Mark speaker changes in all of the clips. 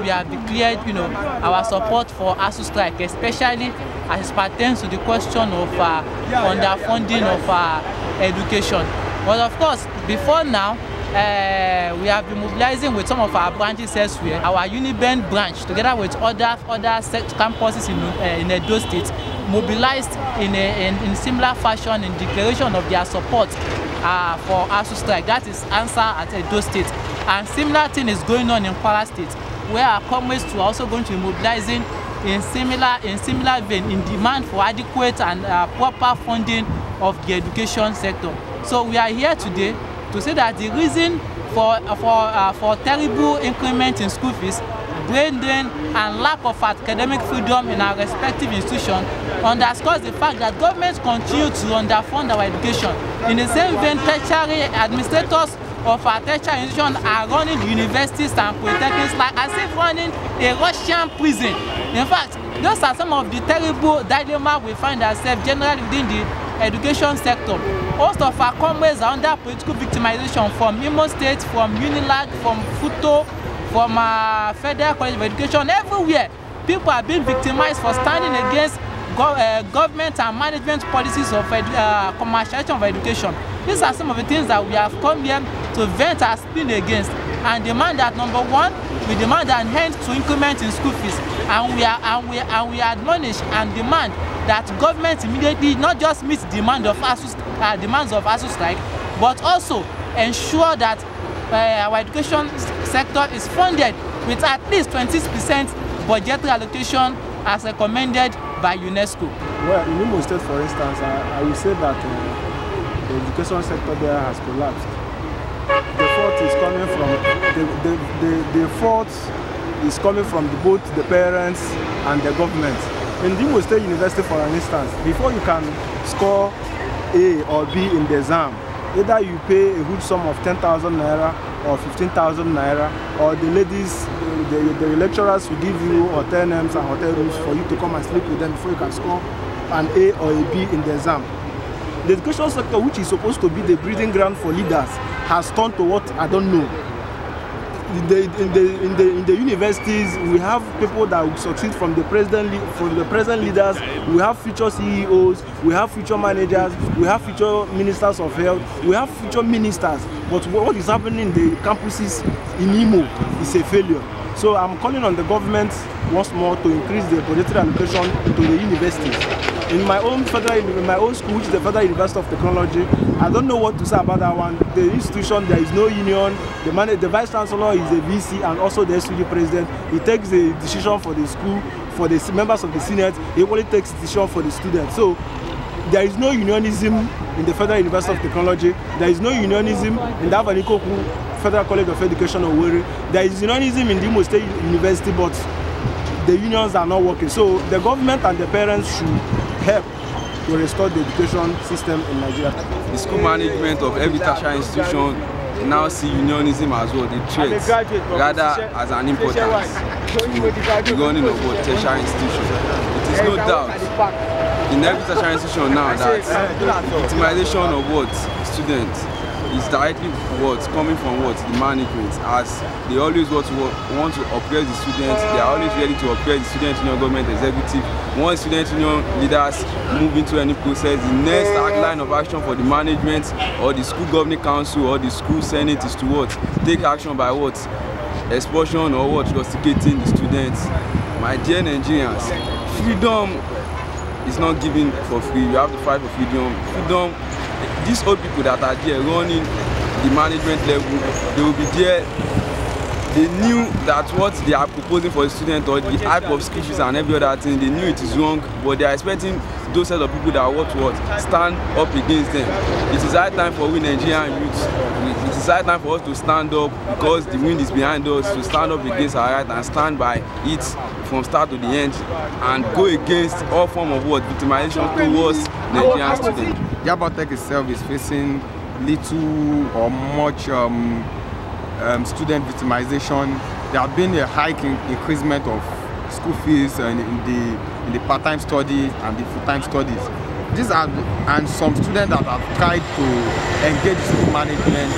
Speaker 1: We have declared, our support for Asuu strike, especially as it pertains to the question of underfunding of education. But of course, before now, we have been mobilizing with some of our branches elsewhere. Our Uniben branch, together with other campuses in Edo State, mobilized in similar fashion in declaration of their support for Asuu strike. That is ANSA at Edo State. And similar thing is going on in Kwara State, where our comrades are also going to be mobilizing in similar vein in demand for adequate and proper funding of the education sector. So we are here today to say that the reason for terrible increment in school fees, brain drain, and lack of academic freedom in our respective institutions underscores the fact that governments continue to underfund our education. In the same vein, tertiary administrators of our tertiary institutions are running universities and polytechnics like as if running a Russian prison. In fact, those are some of the terrible dilemmas we find ourselves generally within the education sector. Most of our comrades are under political victimization from Imo State, from Unilag, from Futo, from Federal College of Education. Everywhere, people are being victimized for standing against government and management policies of commercialization of education. These are some of the things that we have come here to vent our spleen against and demand that, number one, we demand an end to increment in school fees, and we admonish and demand that government immediately not just meet demands of Asuu strike, but also ensure that our education sector is funded with at least 20% budgetary allocation as recommended by UNESCO.
Speaker 2: Well, in Imo State, for instance, I will say that the education sector there has collapsed. The fault is coming from the fault is coming from both the parents and the government. In Imo State University, for an instance, before you can score A or B in the exam, either you pay a huge sum of 10,000 naira or 15,000 naira, or the ladies, the lecturers will give you hotel names and hotel rooms for you to come and sleep with them before you can score an A or a B in the exam. The education sector, which is supposed to be the breeding ground for leaders, has turned to what I don't know. In the universities, we have people that will succeed from the present leaders. We have future CEOs, we have future managers, we have future ministers of health, we have future ministers. But what is happening in the campuses in Imo is a failure. So I'm calling on the government once more to increase the budgetary allocation to the universities. In my own school, which is the Federal University of Technology, I don't know what to say about that one. The institution, there is no union. The vice chancellor is a VC and also the SUG president. He takes the decision for the school, for the members of the Senate. He only takes the decision for the students. So there is no unionism in the Federal University of Technology. There is no unionism in the Avanikoku Federal College of Education or Owerri. There is unionism in the Imo State University, but the unions are not working. So the government and the parents should help to restore the education system in Nigeria.
Speaker 3: The school management of every tertiary institution now see unionism as well, the threat, rather as an importance to the running of what tertiary institution. It is no doubt in every tertiary institution now that the victimization of what students is directly coming from the management, as they always want to oppress the students. They are always ready to oppress the student union government executive. Once student union leaders move into any process, the next line of action for the management or the school governing council or the school senate is to take action by expulsion or rusticating the students. My dear Nigerians, freedom is not given for free. You have to fight for freedom. These old people that are there running the management level, they will be there. They knew that what they are proposing for the student or the type of skills and every other thing, they knew it is wrong, but they are expecting those set of people that stand up against them. It is high time for we Nigerian youths. It is high time for us to stand up, because the wind is behind us, to stand up against our right and stand by it from start to the end and go against all form of victimization towards Nigerian students.
Speaker 4: Yaba Tech itself is facing little or much student victimization. There have been a hike in increasement of school fees in the part-time study and the full-time studies. these are and some students that have tried to engage school management,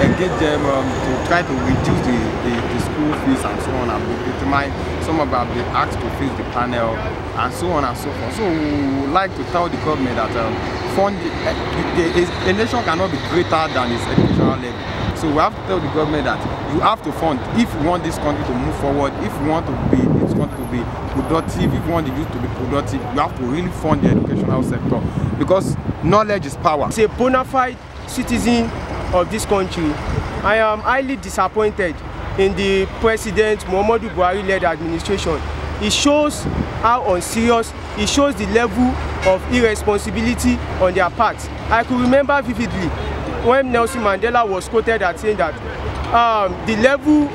Speaker 4: engage them to try to reduce the school fees and so on, and determine some of them been asked to face the panel and so on and so forth. So we would like to tell the government that a nation cannot be greater than its educational level. So we have to tell the government that you have to fund if you want this country to move forward, if you want this country to be productive, if you want the youth to be productive, you have to really fund the educational sector, because knowledge is power.
Speaker 5: As a bona fide citizen of this country, I am highly disappointed in the President Muhammadu Buhari-led administration. It shows how unserious, it shows the level of irresponsibility on their part. I could remember vividly when Nelson Mandela was quoted as saying that the level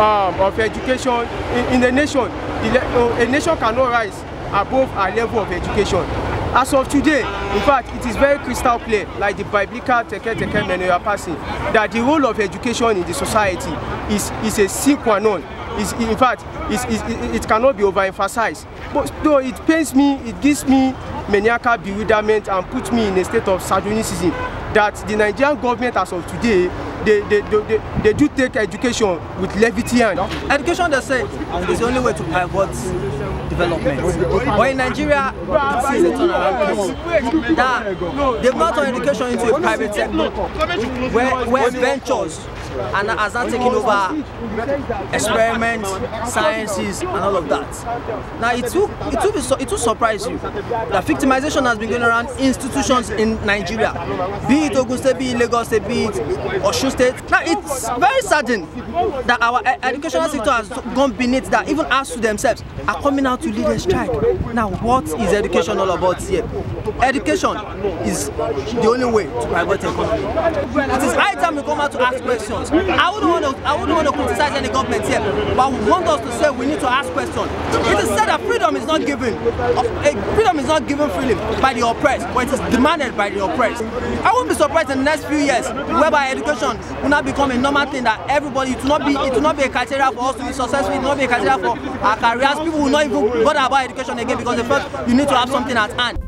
Speaker 5: of education in the nation, a nation cannot rise above our level of education. As of today, in fact, it is very crystal clear, like the biblical teke menu are passing, that the role of education in the society is a sine qua non. In fact, it cannot be overemphasized. But though it pains me, it gives me maniacal bewilderment and puts me in a state of cynicism that the Nigerian government as of today, they do take education with levity. And
Speaker 6: education, they say, is the only way to pivot development. But in Nigeria, it is a turnaround. That they've not turned education into a private sector where ventures and has not taken over experiments, sciences, and all of that. Now it will surprise you that victimization has been going around institutions in Nigeria, be it Ogun State, be it Lagos State, be it Asuu State. Now it's very sudden that our educational sector has gone beneath that. Even Asuu themselves are coming out to lead a strike. Now what is education all about here? Education is the only way to pivot the economy. It is high time we come out to ask questions. I wouldn't want to criticize any government here, but we want us to say we need to ask questions. It is said that freedom is not given. Freedom is not given freely by the oppressed, but it is demanded by the oppressed. I won't be surprised in the next few years whereby education will not become a normal thing that everybody, it will not be a criteria for us to be successful, it will not be a criteria for our careers. People will not even bother about education again because they felt you need to have something at hand.